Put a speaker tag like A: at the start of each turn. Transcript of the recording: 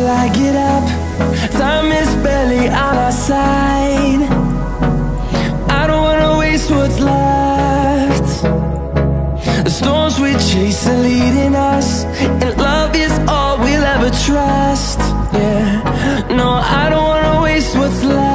A: I get up, time is barely on our side. I don't wanna waste what's left. The storms we chase are leading us, and love is all we'll ever trust. Yeah, no, I don't wanna waste what's left.